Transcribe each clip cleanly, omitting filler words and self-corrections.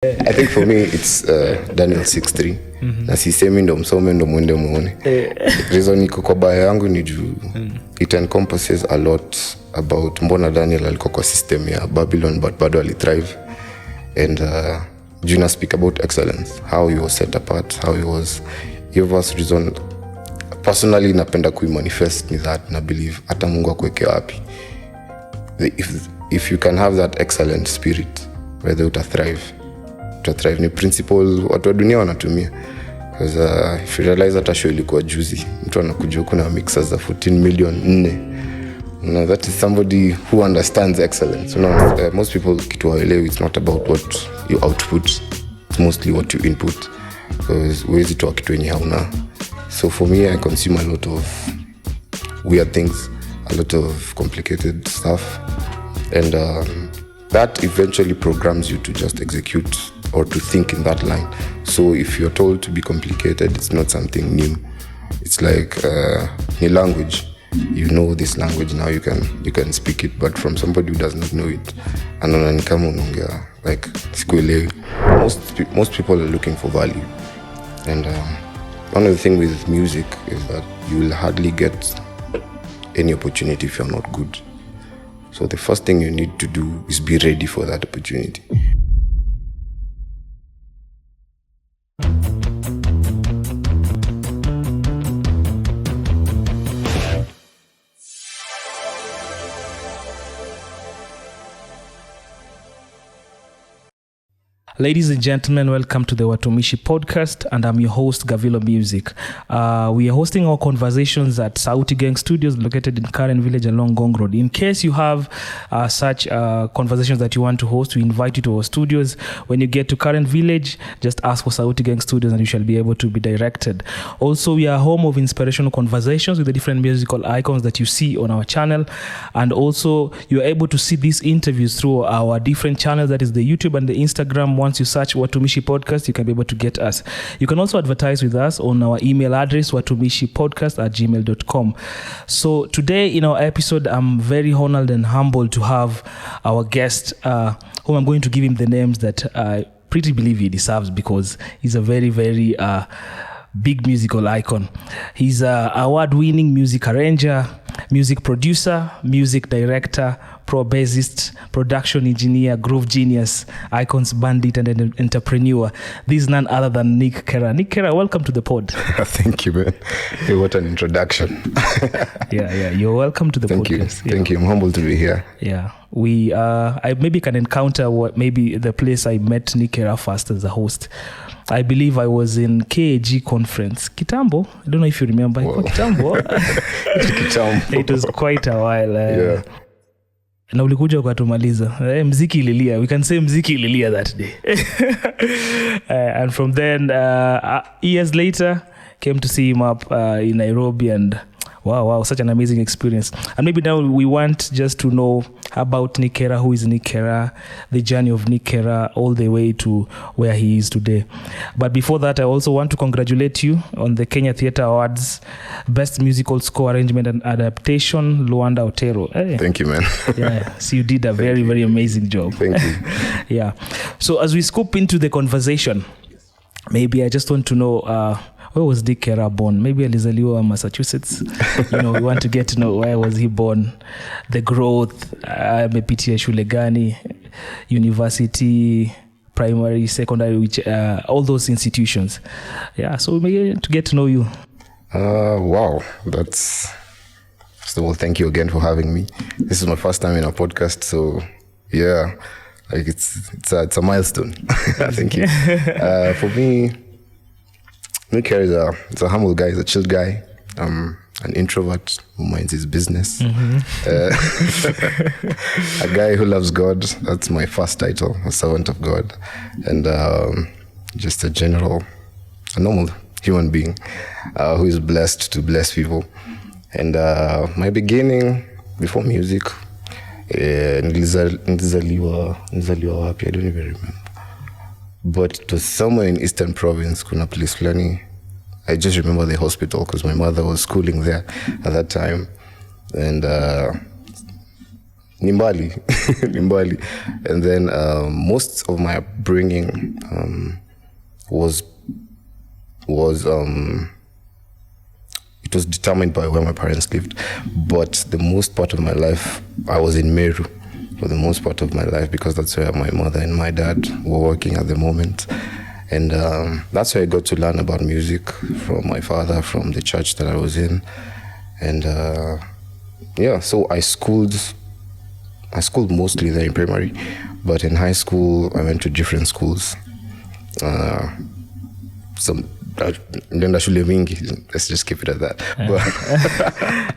I think for me it's Daniel 6:3. Na sisemi ndo msome ndo mwende muone. Reason iko kwa bio yangu ni juu it encompasses a lot about mbona Daniel alikuwa kwa system ya Babylon but bado thrive. And Juna speak about excellence, how he was set apart, how he was was reason. Personally napenda kuimanifest ni that na believe hata Mungu akuweke wapi. If you can have that excellent spirit, whether thrive ni principle watu wa dunia wanatumia. Because if you realize that show ilikuwa juzi, mtu anakuja kuna mixers za 14 million 4. No, that is somebody who understands excellence. Most people kitu waelewi, it's not about what you output, it's mostly what you input. Because huwezi toa kitu yenye hauna. So for me, I consume a lot of weird things, a lot of complicated stuff, and that eventually programs you to just execute or to think in that line. So if you're told to be complicated, it's not something new. It's like new language. You know this language now, you can speak it, but from somebody who does not know it, like most people are looking for value, and one of the things with music is that you will hardly get any opportunity if you're not good. So the first thing you need to do is be ready for that opportunity. Ladies and gentlemen, welcome to the Watumishi podcast, and I'm your host, Garvillo Muziq. We are hosting our conversations at Sauti Gang Studios located in Karen Village along Gong Road. In case you have such conversations that you want to host, we invite you to our studios. When you get to Karen Village, just ask for Sauti Gang Studios and you shall be able to be directed. Also, we are home of inspirational conversations with the different musical icons that you see on our channel. And also, you are able to see these interviews through our different channels, that is the YouTube and the Instagram. Once you search Watumishi Podcast, you can be able to get us. You can also advertise with us on our email address, watumishipodcast@gmail.com. So today in our episode, I'm very honored and humbled to have our guest, whom I'm going to give him the names that I pretty believe he deserves, because he's a very, very big musical icon. He's an award-winning music arranger, music producer, music director, pro bassist, production engineer, groove genius, icons bandit, and an entrepreneur. This is none other than Niqq Kerah. Niqq Kerah, welcome to the pod. Thank you, man. Hey, what an introduction. Yeah, you're welcome to the podcast. Thank you. I'm humbled to be here. Yeah, I maybe can encounter maybe the place I met Niqq Kerah first as a host. I believe I was in KAG conference. Kitambo. I don't know if you remember. Kitambo. It was quite a while. Yeah. Na ulikuja ukatumaliza. Mziki ililia. We can say mziki ililia that day. And from then, years later, came to see him up in Nairobi, and wow, such an amazing experience. And maybe now we want just to know about Niqq Kerah, who is Niqq Kerah, the journey of Niqq Kerah, all the way to where he is today. But before that, I also want to congratulate you on the Kenya Theatre Awards, Best Musical Score Arrangement and Adaptation, Luanda Otero. Hey. Thank you, man. Yeah, so you did a very, very amazing job. Thank you. Yeah. So as we scoop into the conversation, maybe I just want to know, where was Niqq Kerah born? Maybe alizaliwa Massachusetts. We want to get to know where was he born, the growth, amepitia shule gani, university, primary, secondary, which all those institutions. Yeah, so we may to get to know you. Wow, that's, first of all, thank you again for having me. This is my first time in a podcast, so yeah, like it's a milestone. Thank you. For me, Niqq Kerah is a humble guy, he's a chill guy, an introvert who minds his business. A guy who loves God, that's my first title, a servant of God, and just a normal human being who is blessed to bless people. And my beginning, before music, nilizaliwa wapi, I don't even remember. But it was somewhere in Eastern Province, kuna place flani. I just remember the hospital because my mother was schooling there at that time. And Nimbali. Nimbali. And then most of my upbringing was it was determined by where my parents lived. But the most part of my life, I was in Meru for the most part of my life, because that's where my mother and my dad were working at the moment. And that's where I got to learn about music from my father, from the church that I was in. And so I schooled mostly there in primary, but in high school I went to different schools. Nilienda shule mingi, let's just keep it at that.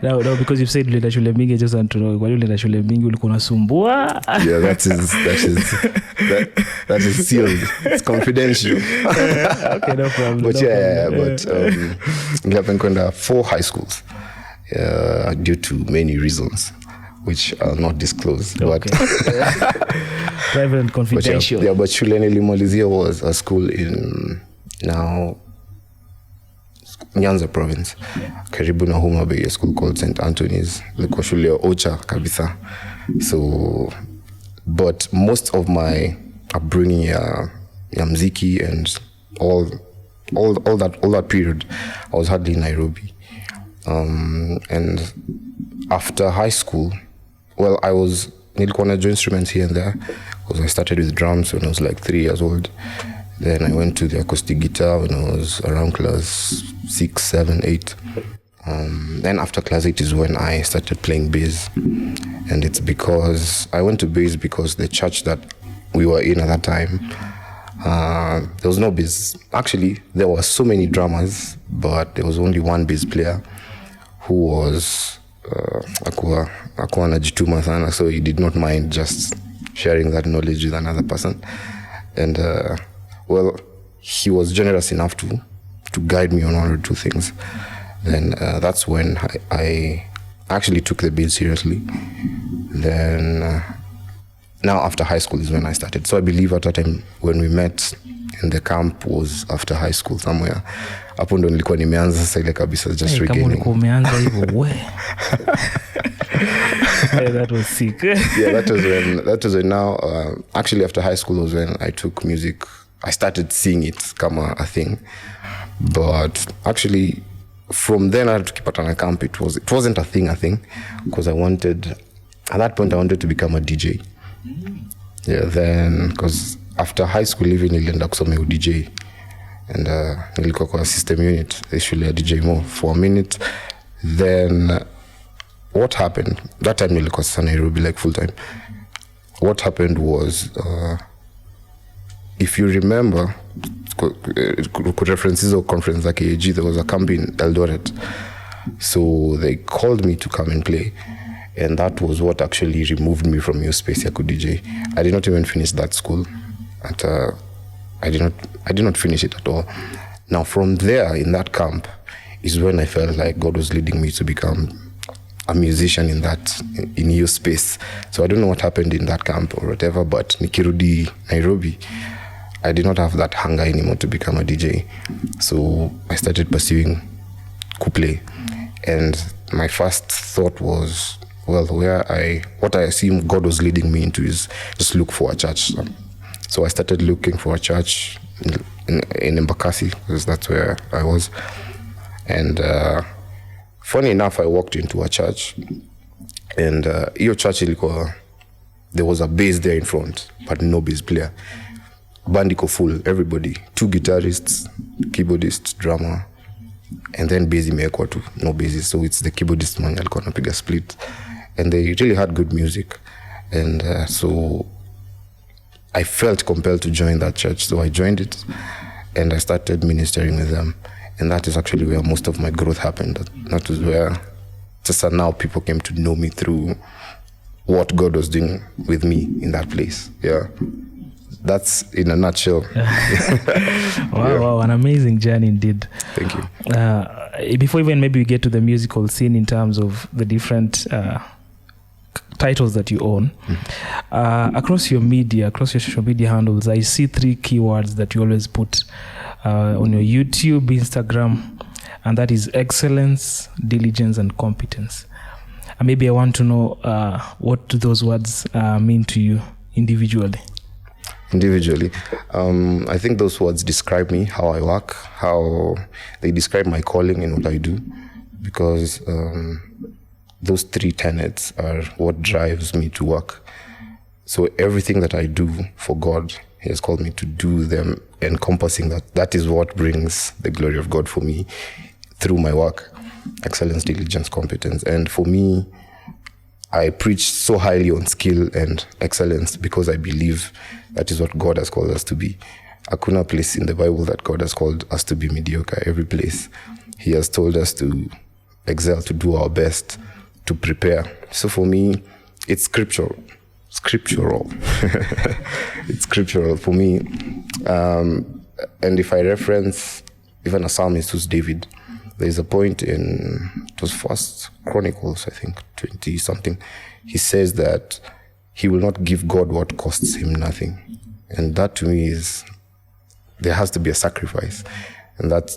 No, because you've said ulienda shule mingi, I just want to know, kwa ulienda shule mingi ulikuwa unasumbua? Yeah, that is sealed. It's confidential. Okay, no problem. But nilienda kwenda 4 high schools due to many reasons which I'll not disclose. Okay. But private and confidential. But shule nilimalizia was a school in now Nyanza province, karibu na Homa Bay, a school called St. Anthony's. Ilikuwa shule ya Ocha kabisa. So, but most of my upbringing ya muziki and all that period, I was hardly in Nairobi. And after high school, well, nilikuwa na join instruments here and there, because I started with drums when I was like 3 years old. Then I went to the acoustic guitar when I was around class 6, 7, 8. Then after class 8 is when I started playing bass. And it's because I went to bass because the church that we were in at that time, there was no bass. Actually, there were so many drummers, but there was only one bass player who was akuwa anajituma sana, so he did not mind just sharing that knowledge with another person. And well, he was generous enough to guide me on 1 or 2 things. Then that's when I actually took the bass seriously. Then now after high school is when I started. So I believe at that time when we met in the camp was after high school somewhere. Hapo ndo nilikuwa nimeanza sasa ile kabisa just regaining. Kama ulikuwa umeanza hivyo we. That was sick. Yeah, that was when now actually after high school was when I took music. I started seeing it kama a thing. But actually from then I had to keep it on a camp. It wasn't a thing because at that point I wanted to become a DJ. Yeah, then because after high school even nilienda kusoma DJ, and nilikuwa kwa system unit, actually a DJ more for a minute. Then what happened that time, nilikuwa sasa Nairobi like full time. What happened was if you remember, references or conference like AG, there was a camp in Eldoret, so they called me to come and play. And that was what actually removed me from your space, Yaku DJ. I did not even finish that school. I did not finish it at all. Now from there, in that camp, is when I felt like God was leading me to become a musician in your space. So I don't know what happened in that camp or whatever, but nikirudi Nairobi, I did not have that hunger anymore to become a DJ. So I started pursuing kuplay. And my first thought was, well, what I assume God was leading me into is just look for a church. So I started looking for a church in Embakasi, because that's where I was. And funny enough, I walked into a church, and your church, there was a bass there in front, but no bass player. Bandiko full, everybody, 2 guitarists, keyboardist, drummer, and then bass imewekwa tu, no bassist. So it's the keyboardist man alikuwa anapiga split, and they really had good music. And so I felt compelled to join that church, so I joined it, and I started ministering with them. And that is actually where most of my growth happened. That was where just now people came to know me through what God was doing with me in that place. Yeah. That's in a nutshell. Wow, an amazing journey indeed. Thank you. Before even maybe we get to the musical scene in terms of the different titles that you own, across your social media handles, I see 3 keywords that you always put on your YouTube, Instagram, and that is excellence, diligence, and competence. Maybe I want to know what do those words mean to you individually? I think those words describe me, how I work, how they describe my calling in what I do, because those 3 tenets are what drives me to work. So everything that I do for God, He has called me to do them, encompassing that. That is what brings the glory of God for me through my work. Excellence, diligence, competence. And for me, I preach so highly on skill and excellence because I believe that is what God has called us to be. Hakuna place in the Bible that God has called us to be mediocre. Every place He has told us to excel, to do our best, to prepare. So for me, it's scriptural. It's scriptural for me. And if I reference even a psalmist who's David, there's a point in, it was First Chronicles, I think, 20 something. He says that he will not give God what costs him nothing. And that to me is, there has to be a sacrifice. And that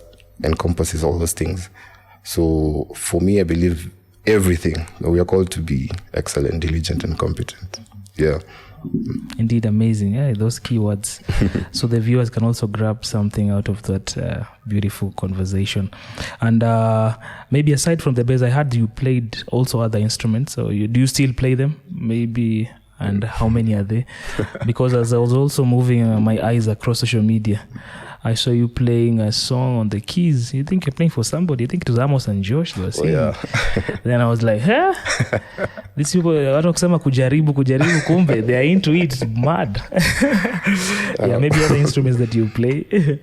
encompasses all those things. So for me, I believe everything, we are called to be excellent, diligent, and competent. Yeah. Indeed, amazing. Yeah, those keywords. So the viewers can also grab something out of that beautiful conversation. And maybe aside from the bass, I heard you played also other instruments. So do you still play them? Maybe, and how many are they? Because as I was also moving my eyes across social media, I saw you playing a song on the keys. You think you're playing for somebody? I think it was Amos and Josh. They were singing. Oh, yeah. Then I was like, huh? These people, watu kusema kujaribu, kumbe, they are into it. It's mad. Yeah, maybe other instruments that you play.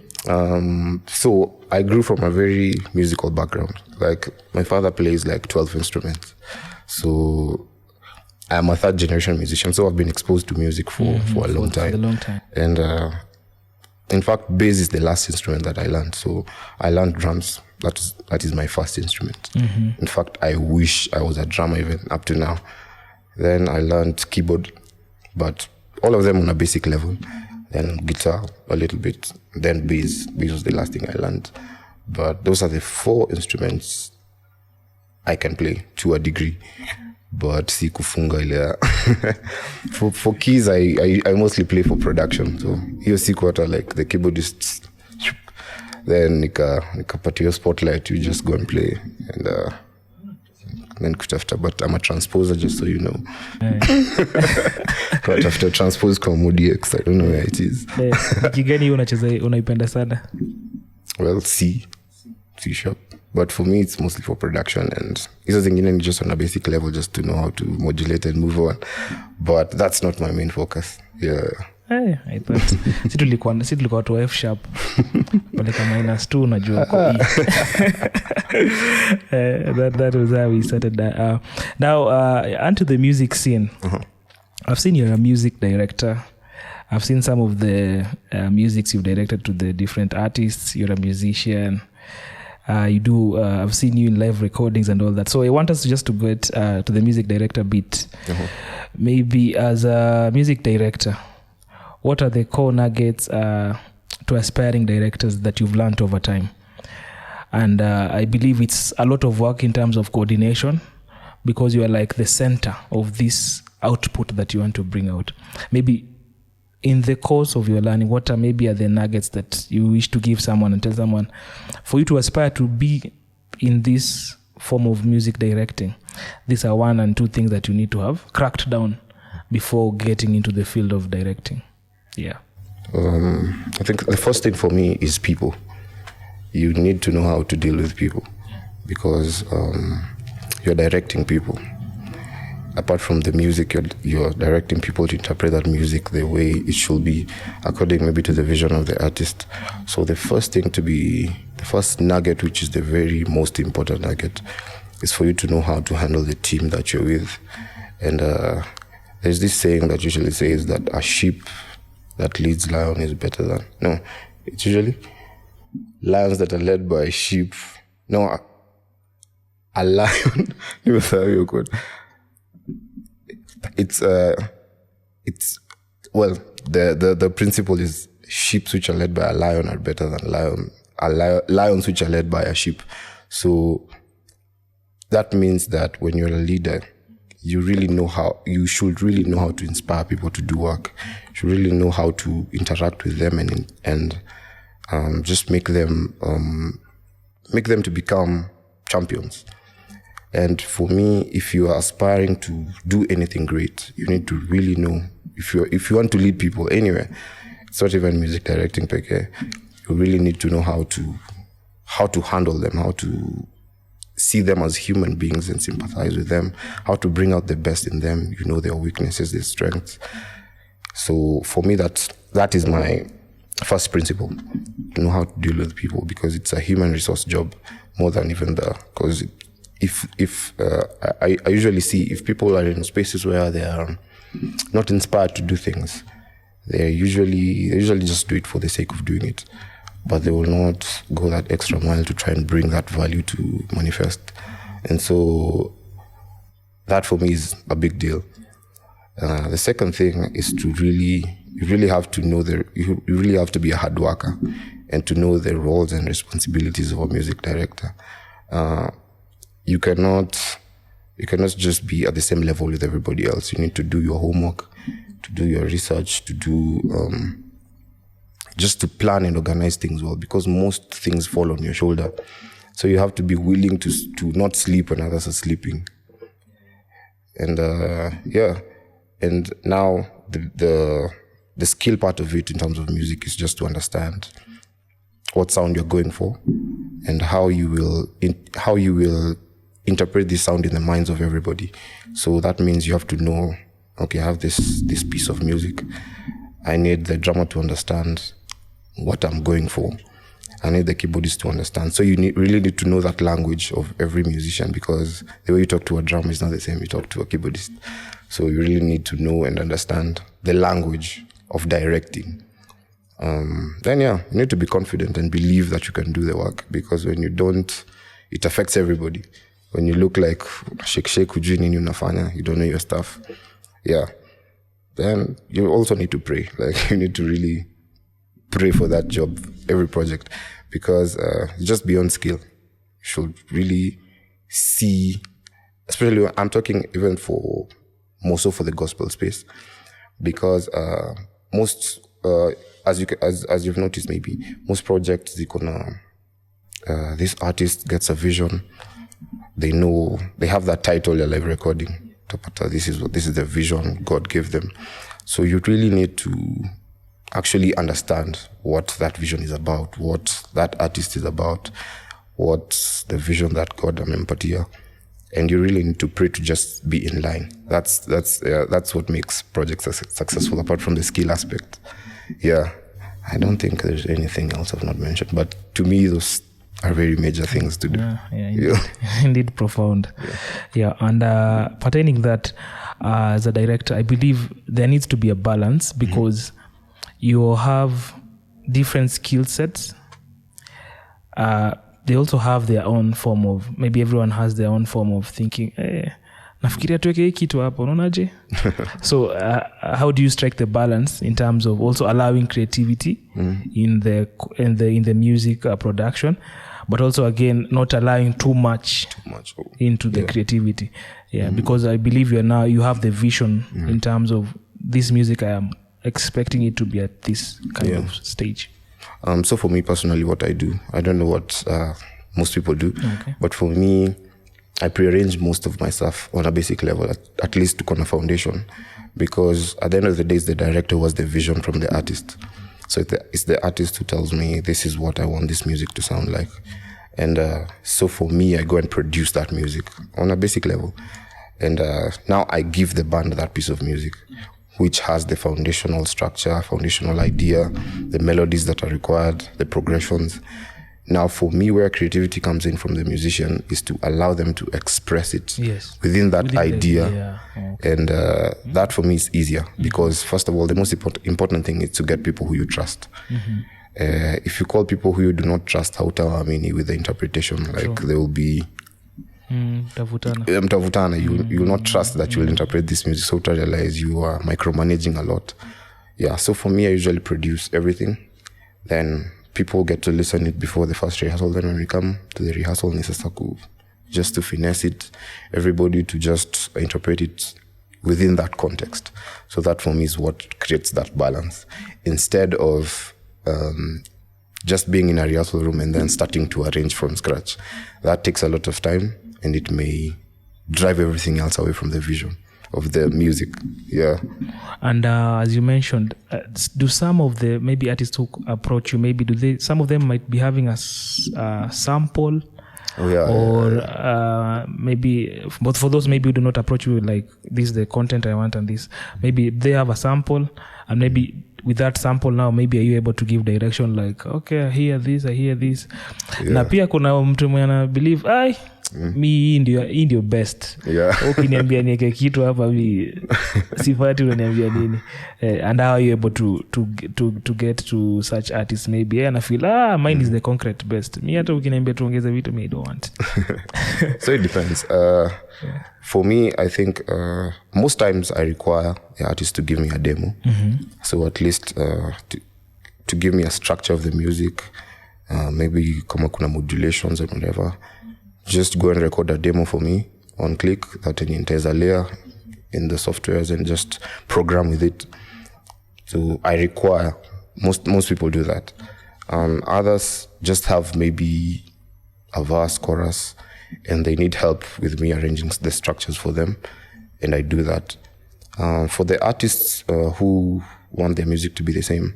So I grew from a very musical background. Like, my father plays like 12 instruments. So I'm a 3rd generation musician. So I've been exposed to music for a long time. For a long time. And in fact, bass is the last instrument that I learned. So I learned drums. That is my first instrument. In fact, I wish I was a drummer even up to now. Then I learned keyboard, but all of them on a basic level. Then guitar a little bit. Then bass. Bass was the last thing I learned. But those are the 4 instruments I can play to a degree. But si kufunga ile. For keys, I mostly play for production. So hiyo siku hata like the keyboardists, then nikapatiwa spotlight, you just go and play. And then kutafuta, but I'm a transposer, just so you know. But after transpose kwa Muziq, I don't know where it is. Kigani unaipenda sana? Well, C sharp. But for me, it's mostly for production, and hizo zingine ni just on a basic level, just to know how to modulate and move on. But that's not my main focus. Yeah. Hey, I thought si tulikuwa to F sharp. Paleka -2 unajua kwa E. That was how we started that. Now, onto the music scene. I've seen you're a music director. I've seen some of the musics you've directed to the different artists. You're a musician. You do. I've seen you in live recordings and all that. So I want us to get to the music director bit. Maybe as a music director, what are the core nuggets to aspiring directors that you've learned over time? And I believe it's a lot of work in terms of coordination, because you are like the center of this output that you want to bring out. Maybe in the course of your learning, what are maybe the nuggets that you wish to give someone and tell someone, for you to aspire to be in this form of music directing, these are 1 and 2 things that you need to have cracked down before getting into the field of directing? Yeah. I think the first thing for me is people. You need to know how to deal with people, because you're directing people. Apart from the music, you're directing people to interpret that music the way it should be, according maybe to the vision of the artist. So the first nugget, which is the very most important nugget, is for you to know how to handle the team that you're with. And there's this saying that usually says that a sheep that leads lion is better than... No, it's usually lions that are led by sheep. No, a lion... It's well, the principle is sheep which are led by a lion are better than lions which are led by a sheep. So that means that when you're a leader, you should really know how to inspire people to do work. You should really know how to interact with them and just make them to become champions. And for me, if you are aspiring to do anything great, you need to really know, if you want to lead people anywhere, it's not even music directing per se, you really need to know how to handle them, how to see them as human beings and sympathize with them, how to bring out the best in them, their weaknesses, their strengths. So for me, that is my first principle, to know how to deal with people, because it's a human resource job more than even because I usually see if people are in spaces where they are not inspired to do things, they usually just do it for the sake of doing it, but they will not go that extra mile to try and bring that value to manifest. And so that for me is a big deal. The second thing is you really have to know you really have to be a hard worker and to know the roles and responsibilities of a music director. You cannot just be at the same level with everybody else. You need to do your homework, to do your research, to do just to plan and organize things well, because most things fall on your shoulder. So you have to be willing to not sleep when others are sleeping. And and now the skill part of it in terms of music is just to understand what sound you're going for and how you will interpret this sound in the minds of everybody. So that means you have to know, okay, I have this piece of music. I need the drummer to understand what I'm going for. I need the keyboardist to understand. So you really need to know that language of every musician, because the way you talk to a drummer is not the same you talk to a keyboardist. So you really need to know and understand the language of directing. Then you need to be confident and believe that you can do the work, because when you don't, it affects everybody. When you look like shake hujui nini unafanya, you don't know your stuff. Yeah. Then you also need to pray. Like, you need to really pray for that job, every project, because it's just beyond skill. You should really see, especially when I'm talking even more so for the gospel space, because most, as you've noticed maybe, most projects, this artist gets a vision. They know, they have that title, a live recording. This is the vision God gave them. So you really need to actually understand what that vision is about, what that artist is about, what's the vision that God Mutethia. And you really need to pray to just be in line. That's what makes projects successful, apart from the skill aspect. Yeah, I don't think there's anything else I've not mentioned, but to me, those are very major things to do. Indeed, indeed profound. Yeah, and pertaining that, as a director, I believe there needs to be a balance, because you have different skill sets. They also have their own form of, maybe everyone has their own form of thinking, nafikiria tuweke hii kitu hapo, unaonaje? So how do you strike the balance in terms of also allowing creativity in the music production, but also again not allowing too much into the creativity? Because I believe you have the vision in terms of this music. I am expecting it to be at this kind of stage. So for me personally, what I do, I don't know what most people do, but for me, I prearrange most of my stuff on a basic level, at least to on a foundation, because at the end of the day, it's the director who has the vision from the artist. So it's the artist who tells me, this is what I want this music to sound like. And so for me, I go and produce that music on a basic level. And now I give the band that piece of music, which has the foundational structure, foundational idea, the melodies that are required, the progressions. Now, for me, where creativity comes in from the musician is to allow them to express it within that idea. And that for me is easier, because first of all, the most important thing is to get people who you trust. If you call people who you do not trust, hautawamini with the interpretation, like there will be mtavutana. You will not trust that you will interpret this music, so to realize you are micromanaging a lot. Yeah, so for me, I usually produce everything. Then people get to listen it before the first rehearsal. Then when we come to the rehearsal, ni sasa just to finesse it, everybody to just interpret it within that context. So that for me is what creates that balance. Instead of just being in a rehearsal room and then starting to arrange from scratch. That takes a lot of time, and it may drive everything else away from the vision of the music. Yeah. And as you mentioned, do some of the maybe artists who approach you, maybe some of them might be having a sample? Maybe, but for those maybe who do not approach you like, this is the content I want and this, maybe they have a sample, and maybe with that sample now, maybe are you able to give direction like, okay, I hear this. Na pia kuna mtu mwenye believe, mi hii ndio best. Ukiniambia niweke kitu hapa mi sifati unaniambia nini. And how are you able to get to such artists maybe? And I feel, mine is the concrete best. Mi hata ukiniambia tuongeze vitu, mi don't want. So it depends. For me, I think most times I require the artist to give me a demo. So at least to give me a structure of the music, maybe kama kuna modulations or whatever, just go and record a demo for me on click, that there's a layer in the softwares, and just program with it. So I require, most people do that. Others just have maybe a verse, chorus, and they need help with me arranging the structures for them, and I do that. For the artists who want their music to be the same,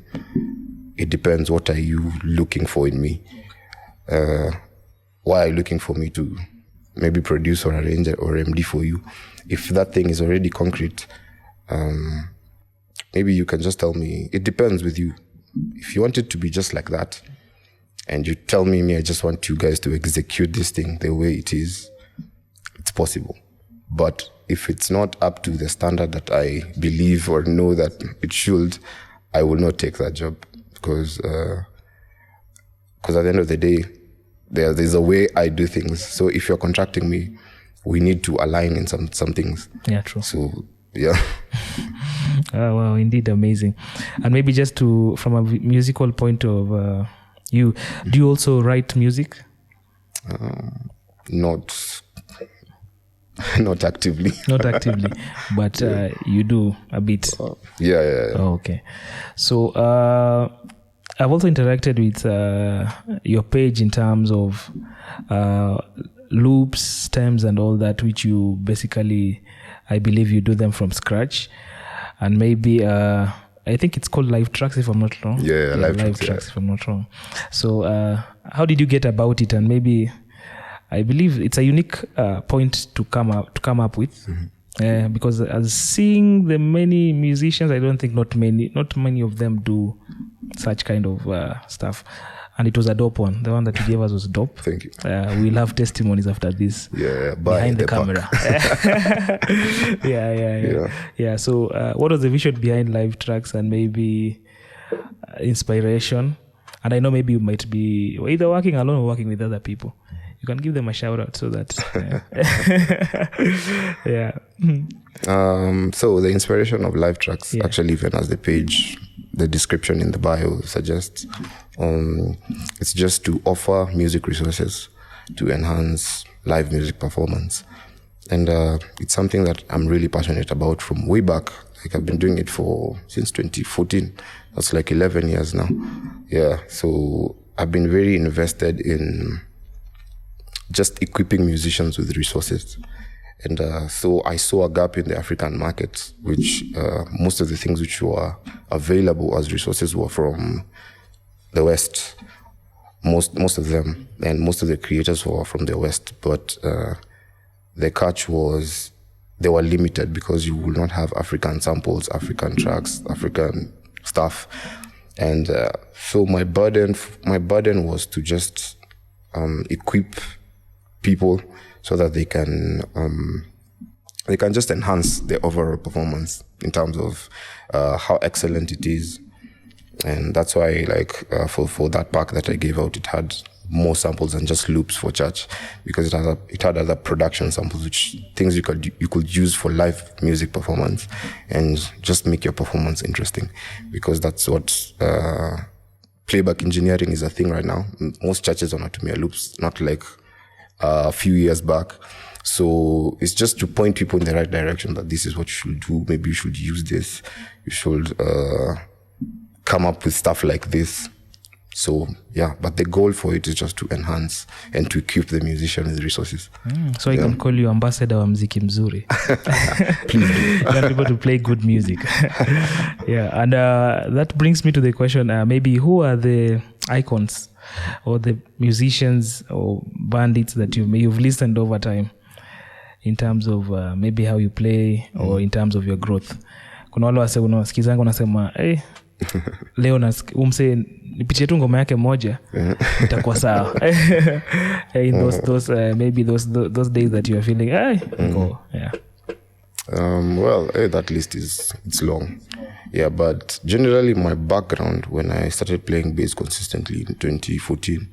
it depends. What are you looking for in me? Why are you looking for me to maybe produce or arrange or MD for you? If that thing is already concrete, maybe you can just tell me. It depends with you. If you want it to be just like that, and you tell me, I just want you guys to execute this thing the way it is, it's possible. But if it's not up to the standard that I believe or know that it should, I will not take that job. Because at the end of the day, there's a way I do things. So if you're contracting me, we need to align in some things. Yeah, true. So, yeah. Oh, wow, indeed amazing. And maybe just from a musical point of view, do you also write music? Not actively. Not actively, but you do a bit. Yeah. Oh, okay. So I've also interacted with your page in terms of loops, stems, and all that, which you basically, I believe you do them from scratch. And maybe I think it's called Livestracks, if I'm not wrong. Yeah, Livestracks, if I'm not wrong. So how did you get about it? And maybe I believe it's a unique point to come up with. Because as seeing the many musicians, I don't think not many of them do such kind of stuff. And it was a dope one. The one that you gave us was dope. Thank you. We'll have testimonies after this. Yeah, behind the camera. Yeah. So what was the vision behind Livestracks, and maybe inspiration? And I know maybe you might be either working alone or working with other people. You can give them a shout out so that yeah. So the inspiration of Livestracks, actually, even as the page, the description in the bio suggests, it's just to offer music resources to enhance live music performance. And it's something that I'm really passionate about from way back. Like, I've been doing it since 2014. That's like 11 years now. Yeah. So I've been very invested in just equipping musicians with resources. And so I saw a gap in the African market, which most of the things which were available as resources were from the West, most of them, and most of the creators were from the West. But the catch was they were limited because you will not have African samples, African tracks, African stuff. And so my burden was to just equip people so that they can just enhance their overall performance in terms of how excellent it is. And that's why, like, for that pack that I gave out, it had more samples than just loops for church, because it had other production samples, which things you could use for live music performance and just make your performance interesting, because that's what playback engineering is a thing right now. Most churches are not to loops, not like a few years back. So it's just to point people in the right direction that this is what you should do. Maybe you should use this. You should come up with stuff like this. So, yeah, but the goal for it is just to enhance and to equip the musician with resources. So I can call you ambassador wa mziki mzuri. Please do. You want people to play good music. Yeah, and that brings me to the question, maybe who are the icons or the musicians or bandits that you've listened over time in terms of maybe how you play or in terms of your growth? Kuna wale wase unasikizanga unasema, leo umse nipitie tu ngoma yake moja itakuwa sawa. In those maybe those days that you are feeling go, yeah. Well, that list it's long. Yeah, but generally my background when I started playing bass consistently in 2014,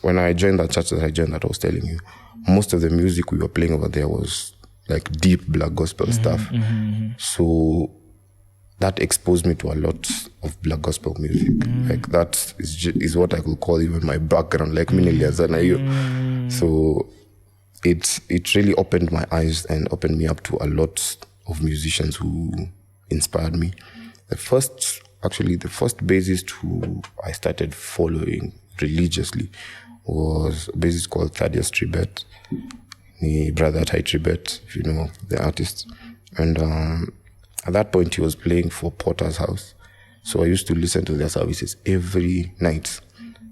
when I joined that church that I was telling you, most of the music we were playing over there was like deep black gospel stuff. So that exposed me to a lot of black gospel music. Like that is what I could call even my background. Like so it really opened my eyes and opened me up to a lot of musicians who inspired me. The first bassist who I started following religiously was a bassist called Thaddeus Tribet. My brother Ty Tribet, if you know the artist. And at that point, he was playing for Potter's House. So I used to listen to their services every night,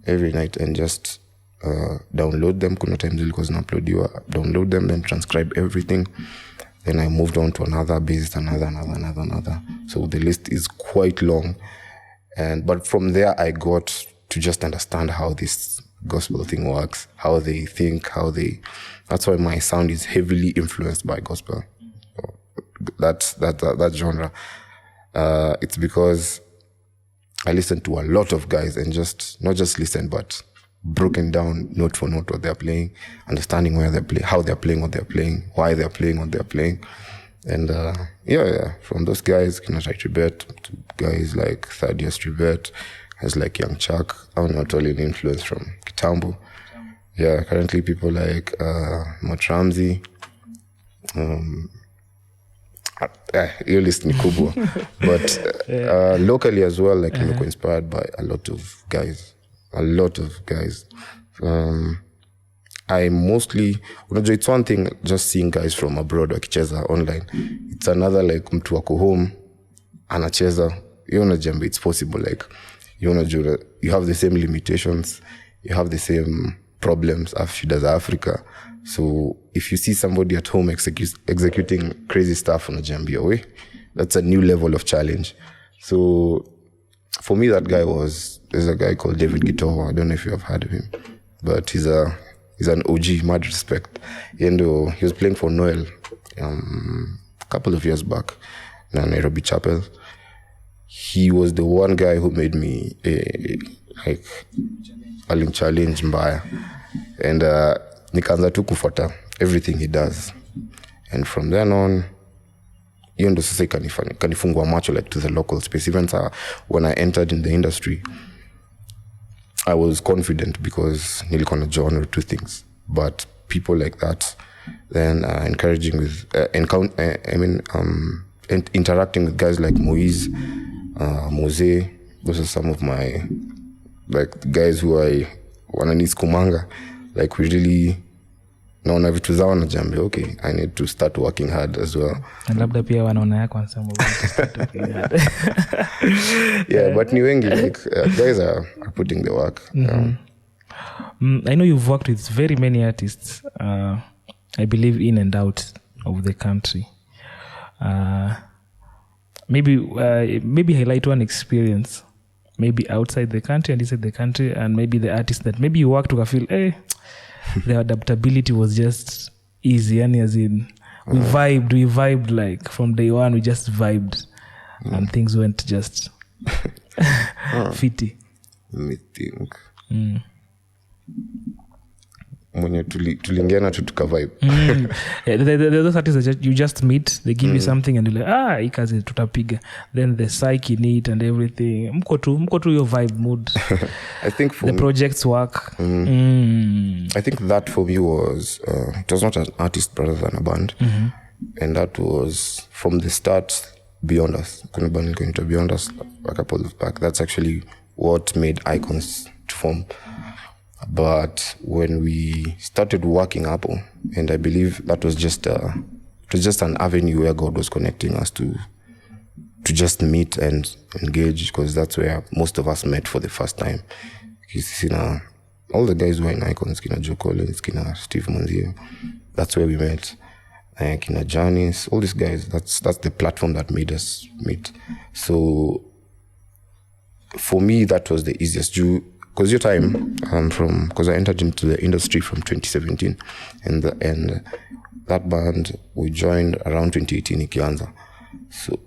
and just download them. Kuna times because download them, then transcribe everything. Then I moved on to another bassist, another. So the list is quite long. But from there, I got to just understand how this gospel thing works, how they think, that's why my sound is heavily influenced by gospel. That genre. It's because I listen to a lot of guys and just not just listen, but broken down note for note what they're playing, understanding where they play, how they're playing what they're playing, why they're playing what they're playing. And from those guys, Kinata Tribet, to guys like Thaddeus Tribet, guys like Young Chuck, I'm not only an influence from Kitambo. Yeah, currently people like Matramzi, your list ni kubwa. But locally as well, like I'm inspired by a lot of guys. I mostly, it's one thing just seeing guys from abroad wakicheza online. It's another like mtu wako home anacheza, you unajamba it's possible, like you have the same limitations, you have the same problems as shida za Africa. So if you see somebody at home executing crazy stuff on a jambia, that's a new level of challenge. So for me, that guy there's a guy called David Gitoho. I don't know if you have heard of him, but he's an OG, mad respect. And he was playing for Noel a couple of years back in Nairobi Chapel. He was the one guy who made me challenge mbaya. And nikaanza tu kufuata everything he does. And from then on, hiyo ndo sasa kanifungua macho like to the local space. Even when I entered in the industry, I was confident because nilikuwa najua one or two things. But people like that, then encouraging with, interacting with guys like Moise, Mose, those are some of my like guys who I wananikumanga. Like we really naona vitu zao na jambo, okay, I need to start working hard as well. And labda pia wanaona yako wanasema start working hard. Yeah, but ni wengi like guys are putting the work. I know you've worked with very many artists, I believe in and out of the country. Maybe highlight one experience, maybe outside the country and inside the country, and maybe the artist that maybe you worked to feel, the adaptability was just easy, and as in we vibed like from day one, we just vibed, and things went just fitty. Let me think. mwenye tuliingiana tu tukavibe. Those artists that you just meet, they give you something and you're like, hii kazi tutapiga. Then the psyche in it and everything. Mko tu your vibe mood. I think for the projects work. I think that for me was, it was not an artist rather than a band. And that was from the start, Beyond Us. Kuna band going to Beyond Us a couple of back. That's actually what made Icons to form. But when we started working Apple, and I believe that was just an avenue where God was connecting us to just meet and engage, because that's where most of us met for the first time. All the guys who were in Icons, kina Joe Collins, kina Steve Mwanzo, that's where we met. Kina Janice, all these guys, that's the platform that made us meet. So for me, that was the easiest. Because your time, because I entered into the industry from 2017, and that band we joined around 2018 ikianza. So,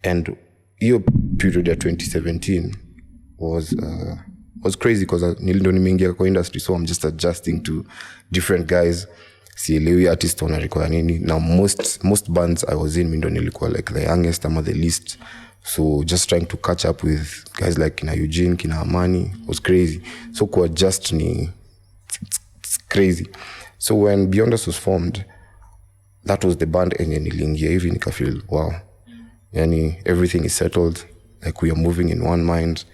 and your period at 2017 was crazy because nilindo nimeingia kwa industry, so I'm just adjusting to different guys. Sielewi artist wana require nini. Now most bands I was in, mindo nilikuwa like the youngest ama the least. So just trying to catch up with guys like kina Eugene, kina Amani was crazy. So kwa just it's crazy. So when Beyond Us was formed, that was the band enye nilingia hivi nikafeel wow. Yani everything is settled, like we are moving in one mind.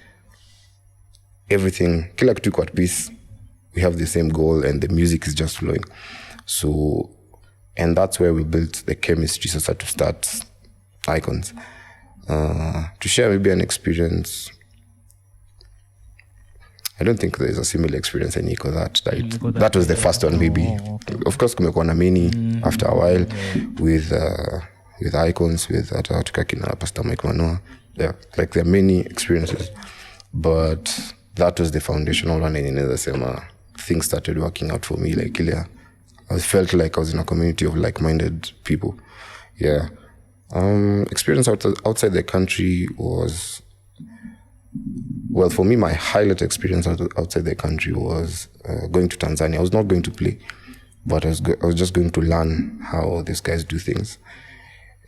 Everything, kila kitu iko at peace. We have the same goal and the music is just flowing. So, and that's where we built the chemistry so to start Icons. To share maybe an experience, I don't think there's a similar experience in Niqq Kerah. That was the first one maybe. Okay. Of course, kumekuwa na many after a while with Icons, with Atukakina, Pastor Mike Manoa. Yeah, like there are many experiences. But that was the foundational one, and in the same things started working out for me. Like I felt like I was in a community of like-minded people. Yeah. Experience outside the country was, well, for me, my highlight experience outside the country was going to Tanzania. I was not going to play, but I was just going to learn how these guys do things.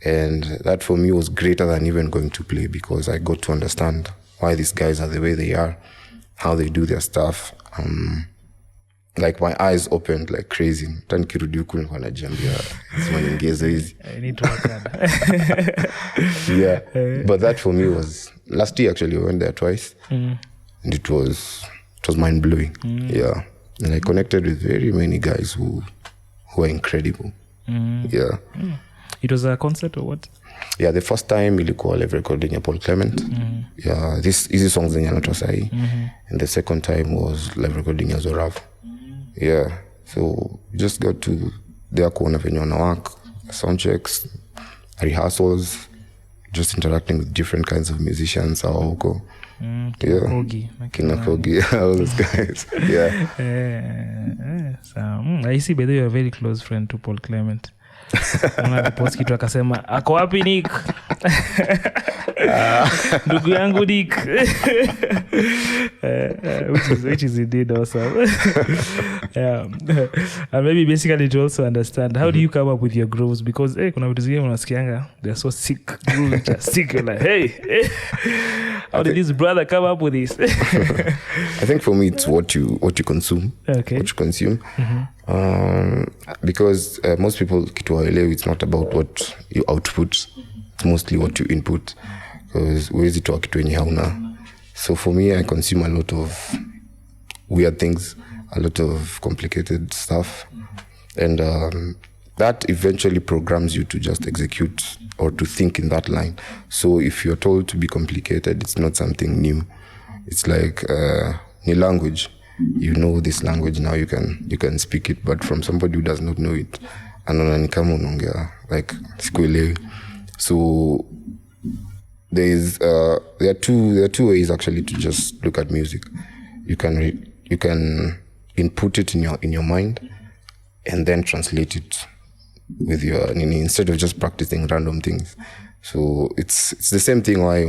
And that for me was greater than even going to play, because I got to understand why these guys are the way they are, how they do their stuff. Like my eyes opened like crazy. Tani kirudi huku nilikuwa najiambia sima ningezo hizi. I need to work hard. Yeah. But that for me was last year actually. I went there twice. And it was mind blowing. Yeah. And I connected with very many guys who are incredible. Yeah. It was a concert or what? Yeah, the first time ilikuwa live recording ya Paul Clement. Yeah, easy songs zenye anatoa sahi. And the second time was live recording ya Zorav. Yeah, so you just got to there kuona venye wana work, sound checks, rehearsals, just interacting with different kinds of musicians. Huko. Kina Kogi, all those guys. Yeah. So, I see, by the way, you're a very close friend to Paul Clement. Unapost kitu akasema ako wapi Nick? Ndugu yangu Nick. Which is indeed awesome. Yeah. And maybe basically to also understand how do you come up with your grooves, because kuna vitu zingine unasikianga they're so sick, grooves are sick. You're like, hey, how did this brother come up with this? I think for me it's what you consume. Okay. What you consume. Because most people it's not about what you output, it's mostly what you input, because huwezi toa kitu yenye hauna. So for me, I consume a lot of weird things, a lot of complicated stuff, and that eventually programs you to just execute or to think in that line. So if you're told to be complicated, it's not something new. It's like new language. You know this language now, you can speak it, but from somebody who does not know it, anaona ni kama unaongea like sikuelewi. So there are two ways actually to just look at music. You can input it in your mind and then translate it with your instead of just practicing random things. So it's the same thing why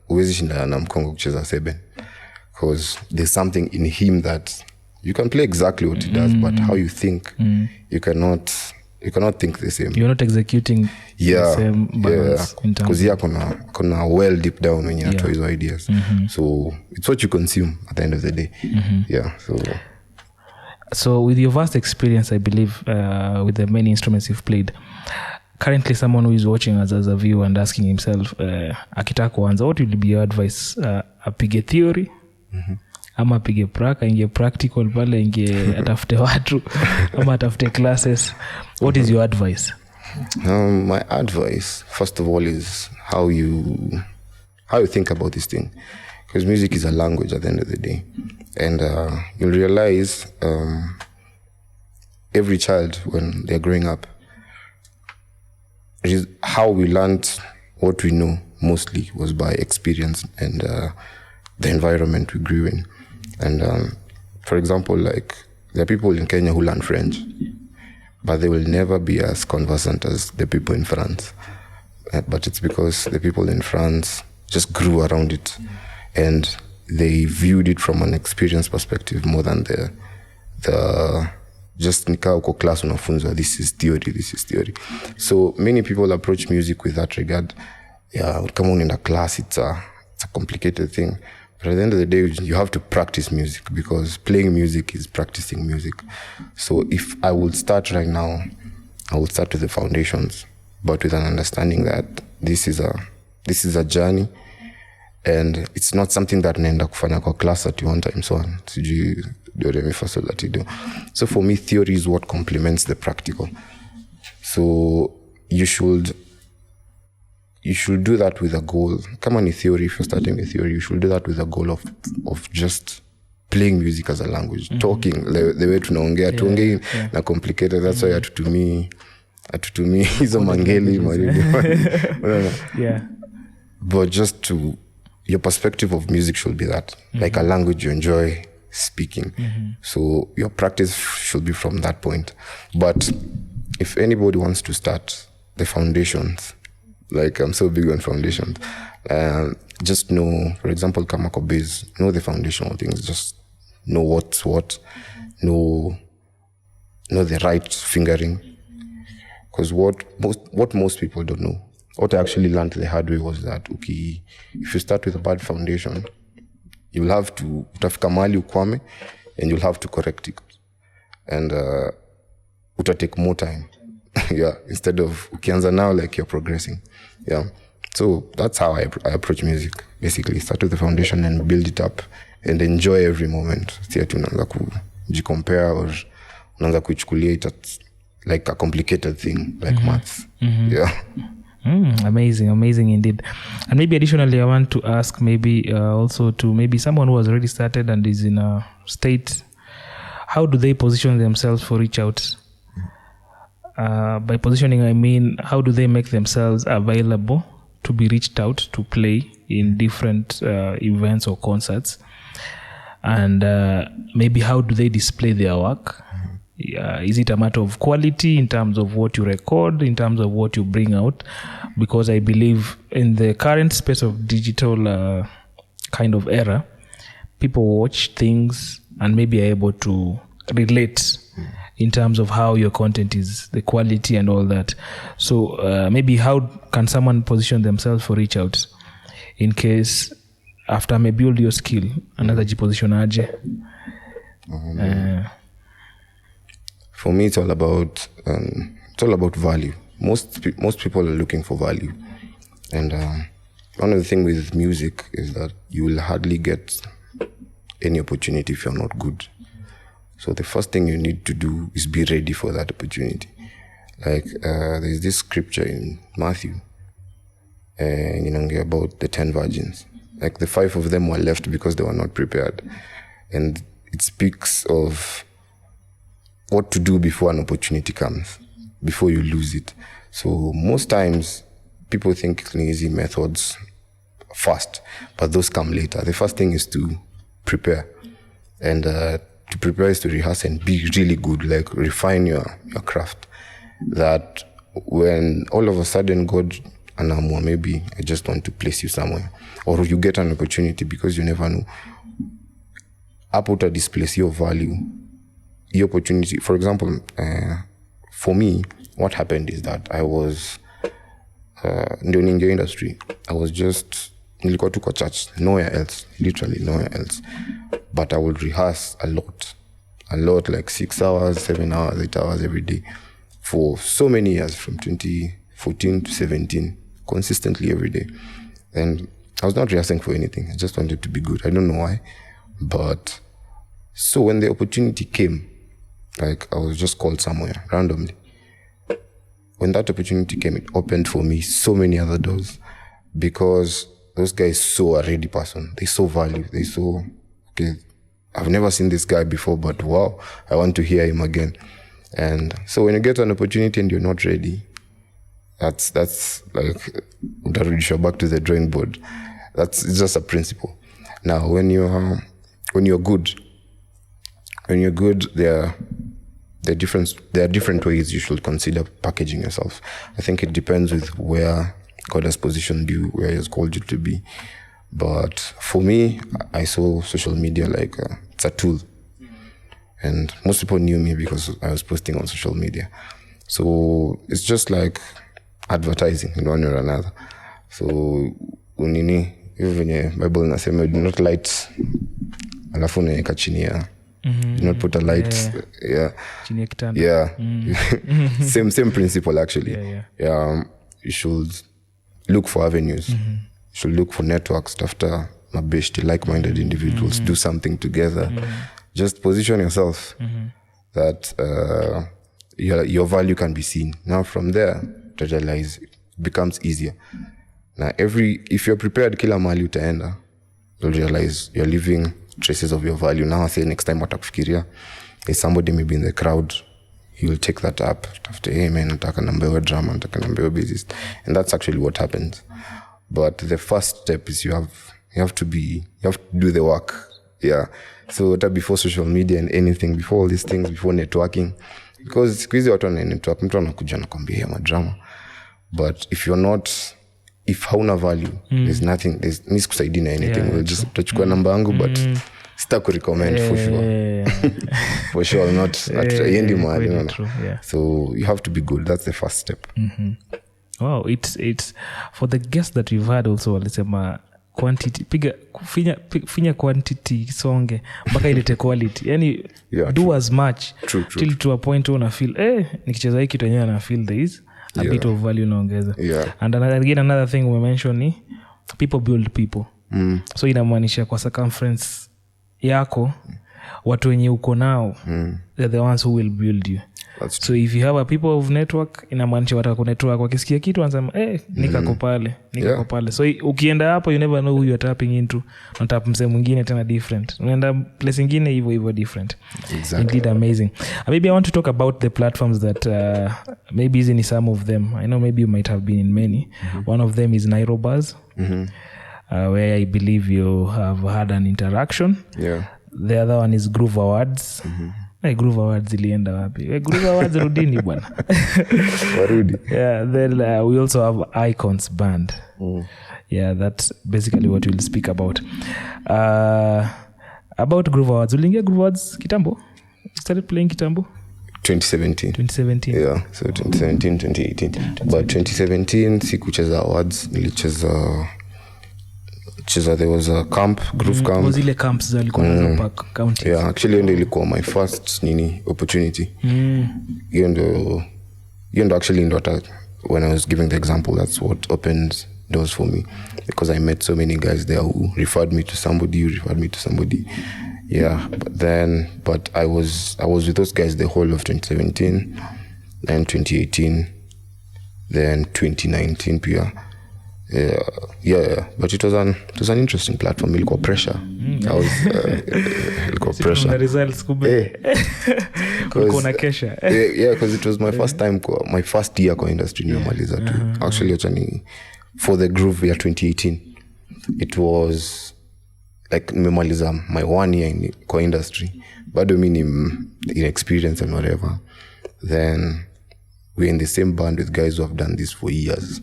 huwezi shinda na mkongo kucheza seben, because there's something in him that You can play exactly what he does, but how you think, you cannot think the same. You're not executing the same balance in terms. Because kuna well deep down when you have those ideas. So it's what you consume at the end of the day. So with your vast experience, I believe, with the many instruments you've played, currently someone who is watching us as a viewer and asking himself, akitaka kuanza, what will be your advice? Apige theory? Ama apige inge practical pale, inge atafute watu, ama atafute classes? What is your advice? My advice, first of all, is how you think about this thing. Because music is a language at the end of the day. And you'll realize every child, when they're growing up, it is how we learned what we know mostly was by experience and the environment we grew in. And for example, like, there are people in Kenya who learn French, but they will never be as conversant as the people in France. But it's because the people in France just grew around it, and they viewed it from an experience perspective more than the just nika uko class unafunzwa, this is theory. So many people approach music with that regard. Come on, in a class, it's a complicated thing. But at the end of the day, you have to practice music, because playing music is practicing music. So if I would start right now, I would start with the foundations, but with an understanding that this is a journey, and it's not something that naenda kufanya kwa class at one time. So So for me, theory is what complements the practical. So you should do that with a goal. Come on, in theory, if you're starting with theory, you should do that with a goal of just playing music as a language, talking the way tunaongea tuongei na complicated. That's why atutumii hizo mangeli but just your perspective of music should be that, like a language you enjoy speaking. So your practice should be from that point. But if anybody wants to start the foundations, like I'm so big on foundations, just know, for example, Kamako bass, know the foundational things, just know what's what, know the right fingering. Because what most people don't know, what I actually learned the hard way was that, okay, if you start with a bad foundation, you'll have to utafika mahali ukwame, and you'll have to correct it, and uta take more time. Instead of ukianza now, like, you're progressing. So that's how I approach music. Basically, start with the foundation and build it up, and enjoy every moment. Si ati unaanza kujicompare or unaanza kuichukulia it like a complicated thing like maths. Amazing indeed. And maybe additionally, I want to ask maybe also to maybe someone who has already started and is in a state, how do they position themselves for reach out? By positioning, I mean, how do they make themselves available to be reached out to play in different events or concerts? And maybe how do they display their work? Is it a matter of quality in terms of what you record, in terms of what you bring out? Because I believe in the current space of digital kind of era, people watch things and maybe are able to relate in terms of how your content is, the quality and all that. So maybe how can someone position themselves for reach out in case after I may build your skill, another jiposition aje? For me, it's all about value. Most people are looking for value, and one of the things with music is that you will hardly get any opportunity if you're not good. So the first thing you need to do is be ready for that opportunity. Like there's this scripture in Matthew, about the 10 virgins. Like the 5 of them were left because they were not prepared, and it speaks of what to do before an opportunity comes, before you lose it. So most times people think easy methods fast, but those come later. The first thing is to prepare, and to prepare is to rehearse and be really good, like refine your craft, that when all of a sudden God anaamua, maybe I just want to place you somewhere, or you get an opportunity, because you never know. hapo uta displace your value, your opportunity. For example, for me, what happened is that I was ndio ninja industry. I was just nilikuwa tu kwa church, nowhere else, literally nowhere else. But I would rehearse a lot, like 6 hours, 7 hours, 8 hours every day for so many years, from 2014 to 17, consistently every day. And I was not rehearsing for anything. I just wanted to be good. I don't know why. But so when the opportunity came, like I was just called somewhere randomly. When that opportunity came, it opened for me so many other doors, because those guys saw a ready person. They saw value. They saw, okay, I've never seen this guy before, but wow, I want to hear him again. And so when you get an opportunity and you're not ready, that's like back to the drawing board. It's just a principle. Now, when you're good, there are different ways you should consider packaging yourself. I think it depends with where God has positioned you, where He has called you to be. But for me, I saw social media like it's a tool. And most people knew me because I was posting on social media. So it's just like advertising in one way or another. So unini, even Bible inasema do not light alafu unaweka chini ya. Do not put a light. Yeah. Chini ya kitanda. Yeah. Same principle actually. Yeah. You should look for avenues. You should look for networks after mabeshti, like-minded individuals, do something together. Just position yourself that your value can be seen. Now from there, to realize it becomes easier. Now if you're prepared, kila mahali utaenda, you'll realize you're leaving traces of your value. Now I say next time watakufikiria, there's somebody maybe in the crowd, you'll take that up after, hey man, nataka nambewe drama, nataka nambewe bassist. And that's actually what happens. But the first step is you have to do the work. Yeah. So that before social media and anything, before all these things, before networking, because siku hizi watu wana network, mtu anakuja nakwambia ya madrama. But if hauna value, there's nothing, nis kusaidia na anything. We'll just utachukua namba yangu, but sita kurecommend for sure. For sure, not yendi mahali. Yeah. So you have to be good. That's the first step. Wow, it's for the guests that we've had also, walisema quantity, finya quantity songe mpaka ilete quality. Yani do as much till to a point where una feel nikicheza hiki kitu yenyewe na feel there is a bit of value naongeza. And another thing we mention ni people build people. So inamaanisha kwa circumference yako watu wenye uko nao they're the ones who will build you. So if you have a people of network, inamaanisha wataka network, wakisikia kitu wanasema nikako pale. So ukienda hapo, you never know who you are tapping into. Unatap mse mwingine tena different, unaenda place nyingine hivyo different. Exactly. Indeed amazing. Maybe I want to talk about the platforms that maybe is in some of them. I know maybe you might have been in many. One of them is Nairobuzz, where I believe you have had an interaction. The other one is Groove Awards. Groove Awards ilienda wapi? Groove Awards rudini bwana. Warudi. Yeah, then we also have Icons Band. Yeah, that's basically what we'll speak about. About Groove Awards. Uliingia Groove Awards kitambo? You started playing kitambo? 2017. Yeah, so 2017, 2018. But 2017 sikucheza awards, nilicheza there was a camp, groove camp. Was ile camps za alikuwa nazo park county. Yeah, actually ndio ilikuwa my first opportunity. Hiyo ndo actually ndo when I was giving the example, that's what opened doors for me, because I met so many guys there who referred me to somebody. Yeah, but I was with those guys the whole of 2017 and 2018, then 2019 pia. Yeah, but it was an interesting platform. Ilikuwa pressure. Ilikuwa pressure. The results kube. Kulikuwa na kesha. Yeah, because it was my first time, my first year kwa industry nimemaliza tu. Actually for the groove year 2018, it was like nimemaliza my 1 year kwa industry. Bado mimi in experience and whatever. Then we're in the same band with guys who have done this for years.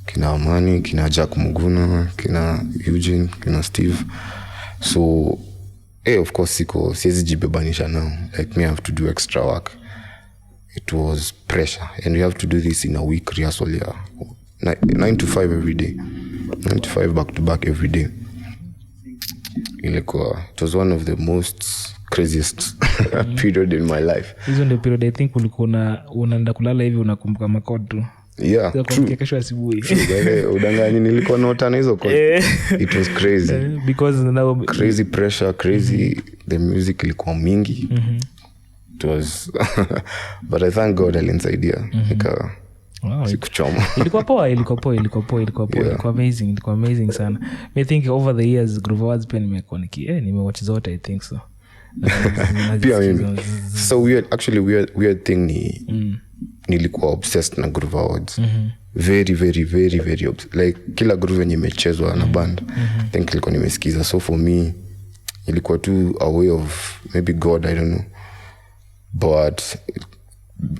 Kina Amani, kina Jack Muguna, kina Eugene, kina Steve. So of course siwezi jibebanisha now, like me I have to do extra work. It was pressure, and we have to do this in a week rehearsal, 9 to 5 every day, 9 to 5 back to back every day. It was one of the most craziest period in my life. Hizo ndio period I think ulikuwa unaenda kulala hivi unakumbuka makod tu. Yeah, true. Kesho asubuhi. Udanganyi nilikuwa naota na hizo code. It was crazy. Because now crazy pressure, crazy the music ilikuwa mingi. It was but I thank God alinisaidia. Sikuchoma. Ilikuwa amazing sana. I think over the years Groove Awards pia nimekuwa nimewatch zote, I think so. Pia mimi. So weird thing ni nilikuwa obsessed na Groove Awards. Very very very very like kila groove yenye imechezwa na band I think ilikuwa nimesikiza. So for me ilikuwa tu a way of maybe God, I don't know, but